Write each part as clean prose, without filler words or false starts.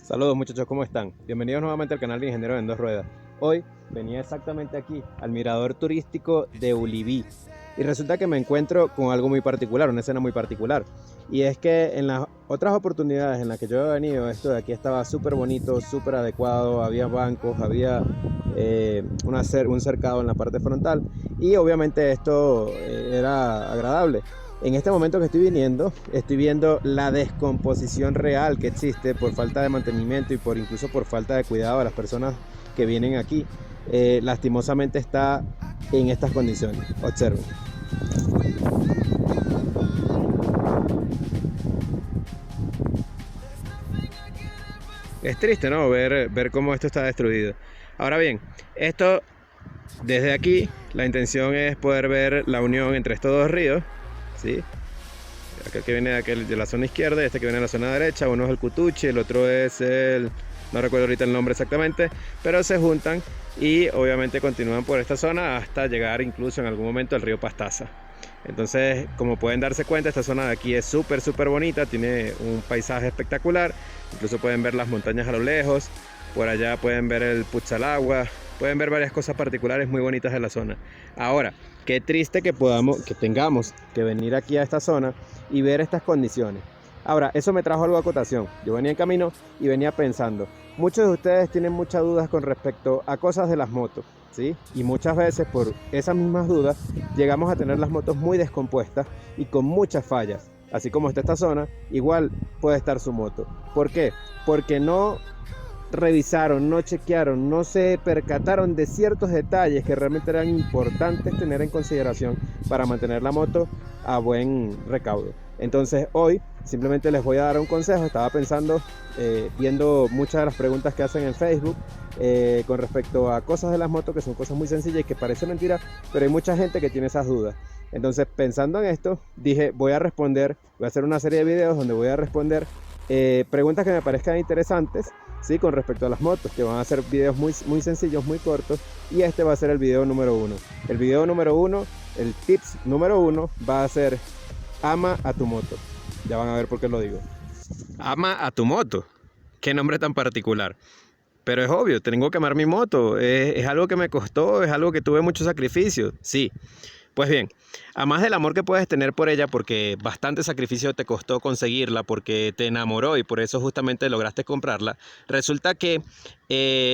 Saludos muchachos, ¿cómo están? Bienvenidos nuevamente al canal de Ingeniero en Dos Ruedas. Hoy venía exactamente aquí, al mirador turístico de Ulibí. Y resulta que me encuentro con algo muy particular, una escena muy particular. Y es que en las otras oportunidades en las que yo he venido, esto de aquí estaba súper bonito, súper adecuado, había bancos, había un cercado en la parte frontal. Y obviamente esto era agradable. En este momento que estoy viniendo, estoy viendo la descomposición real que existe por falta de mantenimiento y incluso por falta de cuidado de las personas que vienen aquí. Lastimosamente está en estas condiciones. Observen. Es triste, ¿no? Ver cómo esto está destruido. Ahora bien, esto desde aquí, la intención es poder ver la unión entre estos dos ríos, ¿sí? Aquel que viene de la zona izquierda y este que viene de la zona derecha. Uno es el Cutuchi, el otro es no recuerdo ahorita el nombre exactamente, pero se juntan y obviamente continúan por esta zona hasta llegar incluso en algún momento al río Pastaza. Entonces, como pueden darse cuenta, esta zona de aquí es súper bonita, tiene un paisaje espectacular. Incluso pueden ver las montañas a lo lejos, por allá pueden ver el Puchalagua, pueden ver varias cosas particulares muy bonitas de la zona. Ahora, qué triste que tengamos que venir aquí a esta zona y ver estas condiciones. Ahora, eso me trajo algo a acotación. Yo venía en camino y venía pensando, muchos de ustedes tienen muchas dudas con respecto a cosas de las motos, ¿sí? Y muchas veces por esas mismas dudas llegamos a tener las motos muy descompuestas y con muchas fallas. Así como está esta zona, igual puede estar su moto. ¿Por qué? Porque no revisaron, no chequearon, no se percataron de ciertos detalles que realmente eran importantes tener en consideración para mantener la moto a buen recaudo. Entonces hoy simplemente les voy a dar un consejo. Estaba pensando, viendo muchas de las preguntas que hacen en Facebook con respecto a cosas de las motos que son cosas muy sencillas y que parece mentira, pero hay mucha gente que tiene esas dudas. Entonces, pensando en esto, dije, voy a hacer una serie de videos donde voy a responder preguntas que me parezcan interesantes, ¿sí? Con respecto a las motos, que van a ser videos muy sencillos, muy cortos, y este va a ser el video número uno. El video número uno, el tips número uno, va a ser: ama a tu moto. Ya van a ver por qué lo digo. Ama a tu moto. Qué nombre tan particular. Pero es obvio, tengo que amar mi moto. Es algo que me costó, es algo que tuve mucho sacrificio. Sí. Pues bien, a más del amor que puedes tener por ella, porque bastante sacrificio te costó conseguirla, porque te enamoró y por eso justamente lograste comprarla, resulta que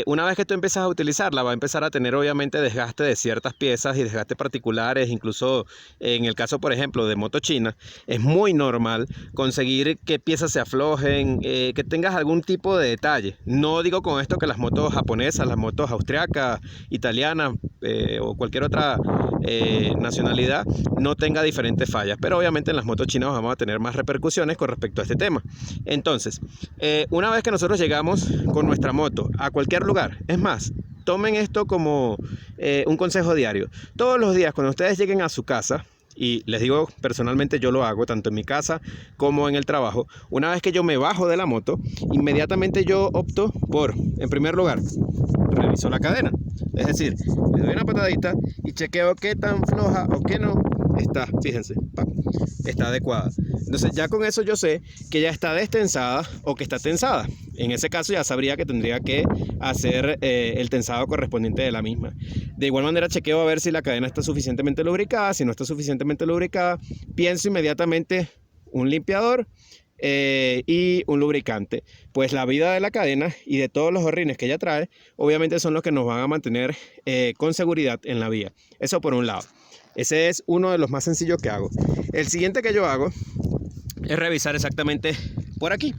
una vez que tú empiezas a utilizarla, va a empezar a tener obviamente desgaste de ciertas piezas y desgaste particulares. Incluso en el caso, por ejemplo, de moto china, es muy normal conseguir que piezas se aflojen, que tengas algún tipo de detalle. No digo con esto que las motos japonesas, las motos austriacas, italianas o cualquier otra nacionalidad no tenga diferentes fallas, pero obviamente en las motos chinas vamos a tener más repercusiones con respecto a este tema. Entonces, una vez que nosotros llegamos con nuestra moto a cualquier lugar, es más, tomen esto como un consejo diario. Todos los días cuando ustedes lleguen a su casa, y les digo, personalmente yo lo hago tanto en mi casa como en el trabajo, una vez que yo me bajo de la moto, inmediatamente yo opto por, en primer lugar, reviso la cadena. Es decir, le doy una patadita y chequeo qué tan floja o qué no está. Fíjense, está adecuada. Entonces ya con eso yo sé que ya está destensada o que está tensada. En ese caso ya sabría que tendría que hacer el tensado correspondiente de la misma. De igual manera chequeo a ver si la cadena está suficientemente lubricada. Si no está suficientemente lubricada, pienso inmediatamente un limpiador y un lubricante. Pues la vida de la cadena y de todos los horrines que ella trae obviamente son los que nos van a mantener con seguridad en la vía. Eso por un lado. Ese es uno de los más sencillos que hago. El siguiente que yo hago es revisar exactamente por aquí.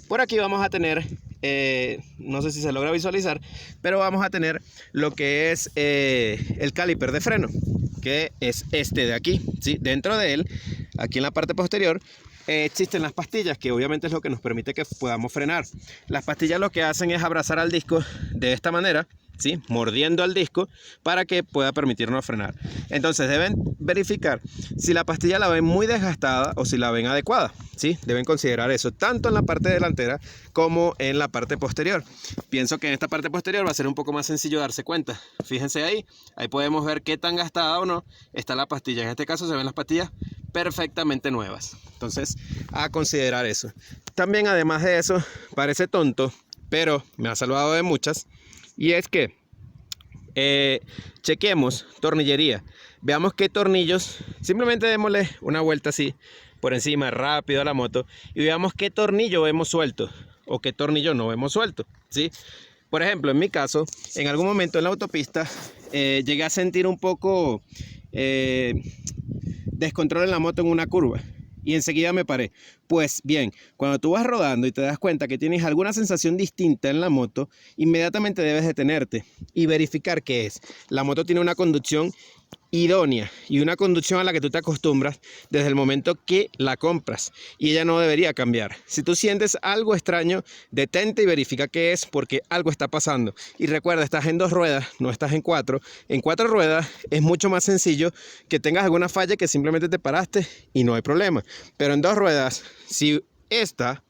Por aquí vamos a tener, no sé si se logra visualizar, pero vamos a tener lo que es el caliper de freno, que es este de aquí, ¿sí? Dentro de él, aquí en la parte posterior, existen las pastillas, que obviamente es lo que nos permite que podamos frenar. Las pastillas lo que hacen es abrazar al disco de esta manera, ¿sí? Mordiendo al disco para que pueda permitirnos frenar. Entonces deben verificar si la pastilla la ven muy desgastada o si la ven adecuada, ¿sí? Deben considerar eso tanto en la parte delantera como en la parte posterior. Pienso que en esta parte posterior va a ser un poco más sencillo darse cuenta. Fíjense ahí podemos ver qué tan gastada o no está la pastilla. En este caso se ven las pastillas perfectamente nuevas. Entonces, a considerar eso. También, además de eso, parece tonto, pero me ha salvado de muchas. Y es que chequemos tornillería. Veamos qué tornillos, simplemente démosle una vuelta así por encima, rápido a la moto, y veamos qué tornillo vemos suelto o qué tornillo no vemos suelto, ¿sí? Por ejemplo, en mi caso, en algún momento en la autopista llegué a sentir un poco descontrol en la moto en una curva y enseguida me paré. Pues bien, cuando tú vas rodando y te das cuenta que tienes alguna sensación distinta en la moto, inmediatamente debes detenerte y verificar qué es. La moto tiene una conducción idónea y una conducción a la que tú te acostumbras desde el momento que la compras, y ella no debería cambiar. Si tú sientes algo extraño, detente y verifica qué es, porque algo está pasando. Y recuerda, estás en 2 ruedas, no estás en 4. En 4 ruedas es mucho más sencillo que tengas alguna falla, que simplemente te paraste y no hay problema. Pero en 2 ruedas, si esta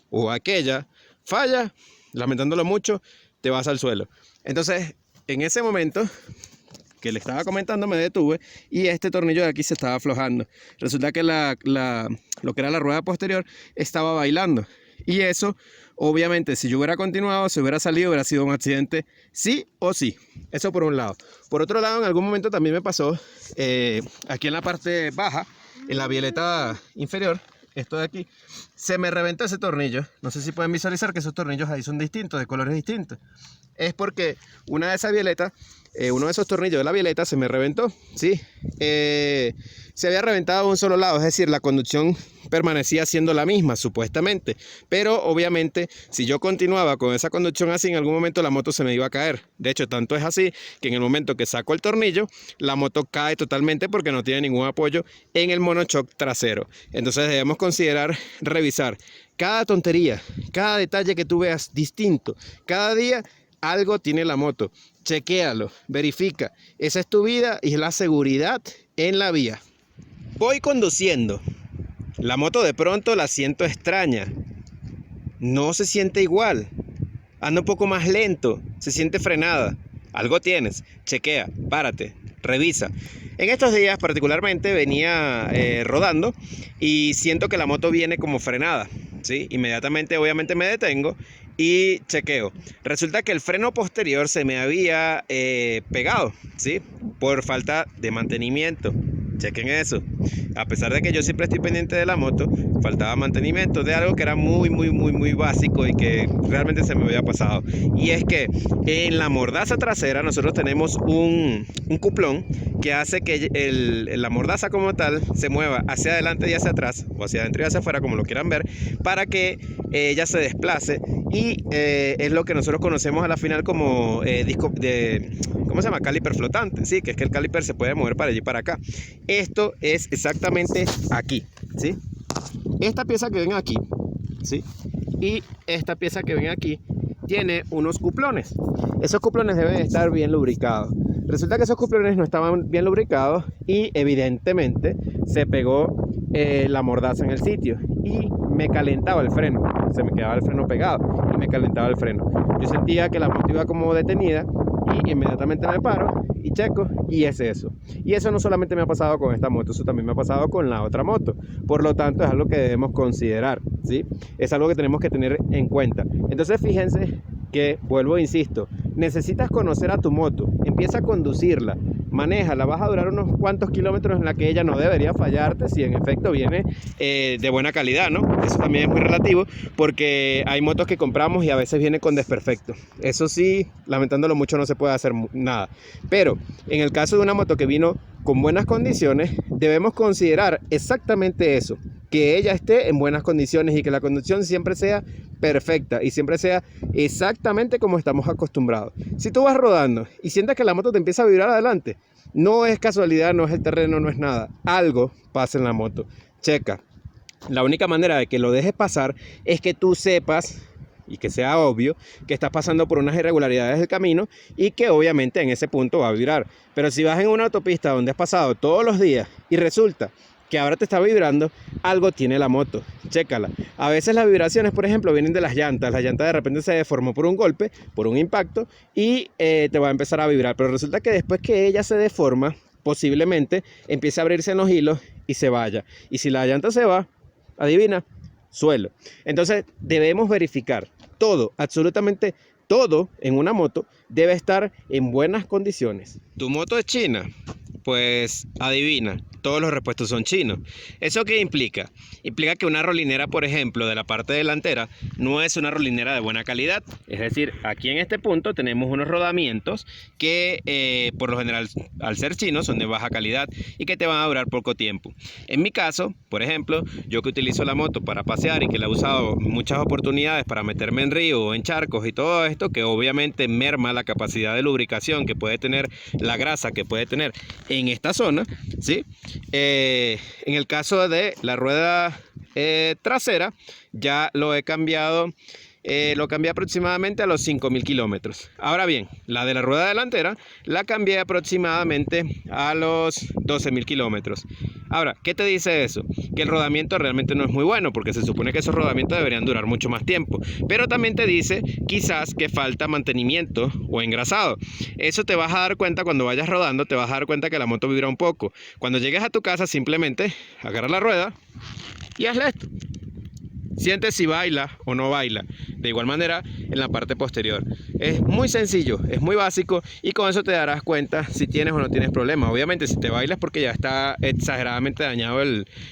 o aquella falla, lamentándolo mucho, te vas al suelo. Entonces, en ese momento que le estaba comentando, me detuve y este tornillo de aquí se estaba aflojando. Resulta que lo que era la rueda posterior estaba bailando, y eso, obviamente, si yo hubiera continuado, si hubiera salido, hubiera sido un accidente sí o sí. Eso por un lado. Por otro lado, en algún momento también me pasó aquí en la parte baja, en la bieleta inferior, esto de aquí, se me reventó ese tornillo. No sé si pueden visualizar que esos tornillos ahí son distintos, de colores distintos. Es porque una de esas violetas, uno de esos tornillos de la violeta se me reventó, ¿sí? Se había reventado a un solo lado, es decir, la conducción permanecía siendo la misma, supuestamente. Pero obviamente, si yo continuaba con esa conducción así, en algún momento la moto se me iba a caer. De hecho, tanto es así que en el momento que saco el tornillo, la moto cae totalmente porque no tiene ningún apoyo en el monochoc trasero. Entonces debemos considerar revisar cada tontería, cada detalle que tú veas distinto. Cada día algo tiene la moto. Chequéalo, verifica. Esa es tu vida y es la seguridad en la vía. Voy conduciendo. La moto de pronto la siento extraña. No se siente igual. Anda un poco más lento. Se siente frenada. Algo tienes. Chequea, párate, revisa. En estos días particularmente venía rodando y siento que la moto viene como frenada, ¿sí? Inmediatamente obviamente me detengo y chequeo. Resulta que el freno posterior se me había pegado, ¿sí? Por falta de mantenimiento. Chequen eso. A pesar de que yo siempre estoy pendiente de la moto, faltaba mantenimiento de algo que era muy básico y que realmente se me había pasado. Y es que en la mordaza trasera nosotros tenemos un cuplón que hace que la mordaza como tal se mueva hacia adelante y hacia atrás, o hacia adentro y hacia afuera, como lo quieran ver, para que ella se desplace. Y es lo que nosotros conocemos a la final como ¿cómo se llama? Caliper flotante, ¿sí? Que es que el caliper se puede mover para allí y para acá. Esto es exactamente aquí, ¿sí? Esta pieza que ven aquí, ¿sí? Y esta pieza que ven aquí tiene unos cuplones. Esos cuplones deben estar bien lubricados. Resulta que esos cuplones no estaban bien lubricados y evidentemente se pegó la mordaza en el sitio y me calentaba el freno. Se me quedaba el freno pegado y me calentaba el freno. Yo sentía que la moto iba como detenida y inmediatamente me paro y checo, y es eso. Y eso no solamente me ha pasado con esta moto, eso también me ha pasado con la otra moto. Por lo tanto, es algo que debemos considerar, ¿sí? Es algo que tenemos que tener en cuenta. Entonces, fíjense que, vuelvo e insisto, necesitas conocer a tu moto, empieza a conducirla, manéjala, vas a durar unos cuantos kilómetros en la que ella no debería fallarte si en efecto viene de buena calidad, ¿no? Eso también es muy relativo, porque hay motos que compramos y a veces vienen con desperfecto. Eso sí, lamentándolo mucho, no se puede hacer nada. Pero en el caso de una moto que vino con buenas condiciones, debemos considerar exactamente eso, que ella esté en buenas condiciones y que la conducción siempre sea perfecta y siempre sea exactamente como estamos acostumbrados. Si tú vas rodando y sientes que la moto te empieza a vibrar adelante, no es casualidad, no es el terreno, no es nada. Algo pasa en la moto. Checa. La única manera de que lo dejes pasar es que tú sepas y que sea obvio que estás pasando por unas irregularidades del camino y que obviamente en ese punto va a vibrar. Pero si vas en una autopista donde has pasado todos los días y resulta que ahora te está vibrando, algo tiene la moto, chécala. A veces las vibraciones, por ejemplo, vienen de las llantas. La llanta de repente se deformó por un golpe, por un impacto, y te va a empezar a vibrar. Pero resulta que después que ella se deforma, posiblemente empiece a abrirse en los hilos y se vaya. Y si la llanta se va, adivina, suelo. Entonces debemos verificar todo, absolutamente todo en una moto debe estar en buenas condiciones. ¿Tu moto es china? Pues adivina, todos los repuestos son chinos. ¿Eso qué implica? Implica que una rolinera, por ejemplo, de la parte delantera, no es una rolinera de buena calidad. Es decir, aquí en este punto tenemos unos rodamientos que por lo general, al ser chinos, son de baja calidad y que te van a durar poco tiempo. En mi caso, por ejemplo, yo que utilizo la moto para pasear y que la he usado muchas oportunidades para meterme en río o en charcos y todo esto, que obviamente merma la capacidad de lubricación que puede tener la grasa que puede tener en esta zona, ¿sí? En el caso de la rueda trasera, ya lo he cambiado, lo cambié aproximadamente a los 5.000 kilómetros. Ahora bien, la de la rueda delantera la cambié aproximadamente a los 12.000 kilómetros. Ahora, ¿qué te dice eso? Que el rodamiento realmente no es muy bueno, porque se supone que esos rodamientos deberían durar mucho más tiempo. Pero también te dice quizás que falta mantenimiento o engrasado. Eso te vas a dar cuenta cuando vayas rodando, te vas a dar cuenta que la moto vibra un poco. Cuando llegues a tu casa, simplemente agarra la rueda y hazle esto. Siente si baila o no baila. De igual manera en la parte posterior. Es muy sencillo, es muy básico y con eso te darás cuenta si tienes o no tienes problemas. Obviamente si te bailas porque ya está exageradamente dañado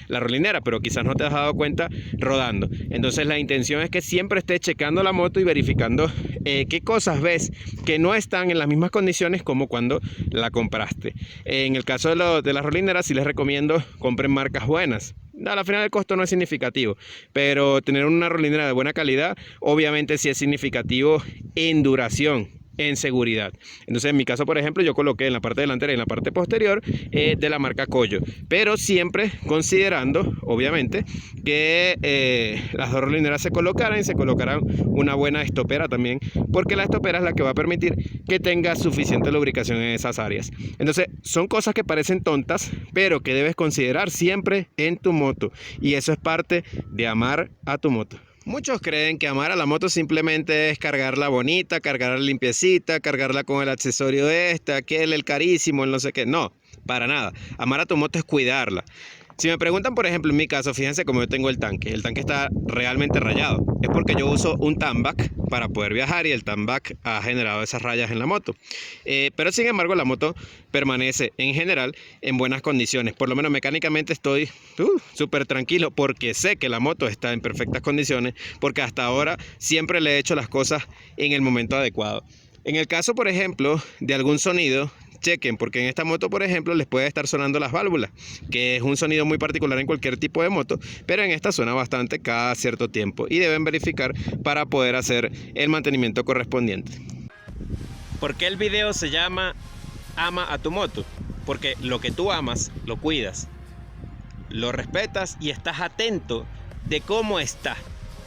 la rolinera, pero quizás no te has dado cuenta rodando. Entonces la intención es que siempre estés checando la moto y verificando qué cosas ves que no están en las mismas condiciones como cuando la compraste. En el caso de las rolineras sí les recomiendo compren marcas buenas. Al final el costo no es significativo, pero tener una rolinera de buena calidad obviamente sí es significativo en duración, en seguridad. Entonces en mi caso, por ejemplo, yo coloqué en la parte delantera y en la parte posterior de la marca Collo, pero siempre considerando obviamente que las dos rolineras se colocarán y se colocarán una buena estopera también, porque la estopera es la que va a permitir que tenga suficiente lubricación en esas áreas. Entonces son cosas que parecen tontas, pero que debes considerar siempre en tu moto, y eso es parte de amar a tu moto. Muchos creen que amar a la moto simplemente es cargarla bonita, cargarla limpiecita, cargarla con el accesorio aquel, el carísimo, el no sé qué. No, para nada. Amar a tu moto es cuidarla. Si me preguntan, por ejemplo, en mi caso, fíjense cómo yo tengo el tanque está realmente rayado. Es porque yo uso un tanback para poder viajar y el tanback ha generado esas rayas en la moto. Pero sin embargo, la moto permanece en general en buenas condiciones. Por lo menos mecánicamente estoy súper tranquilo porque sé que la moto está en perfectas condiciones, porque hasta ahora siempre le he hecho las cosas en el momento adecuado. En el caso, por ejemplo, de algún sonido, chequen, porque en esta moto, por ejemplo, les puede estar sonando las válvulas, que es un sonido muy particular en cualquier tipo de moto, pero en esta suena bastante cada cierto tiempo y deben verificar para poder hacer el mantenimiento correspondiente. ¿Por qué el video se llama Ama a tu moto? Porque lo que tú amas, lo cuidas, lo respetas y estás atento de cómo está.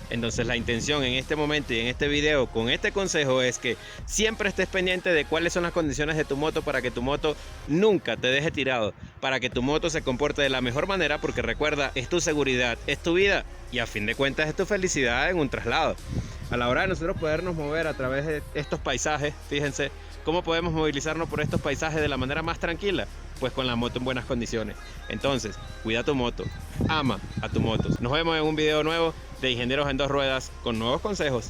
Entonces la intención en este momento y en este video con este consejo es que siempre estés pendiente de cuáles son las condiciones de tu moto para que tu moto nunca te deje tirado, para que tu moto se comporte de la mejor manera, porque recuerda, es tu seguridad, es tu vida y a fin de cuentas es tu felicidad en un traslado. A la hora de nosotros podernos mover a través de estos paisajes, fíjense cómo podemos movilizarnos por estos paisajes de la manera más tranquila, pues con la moto en buenas condiciones. Entonces, cuida tu moto, ama a tu moto. Nos vemos en un video nuevo de Ingenieros en Dos Ruedas con nuevos consejos.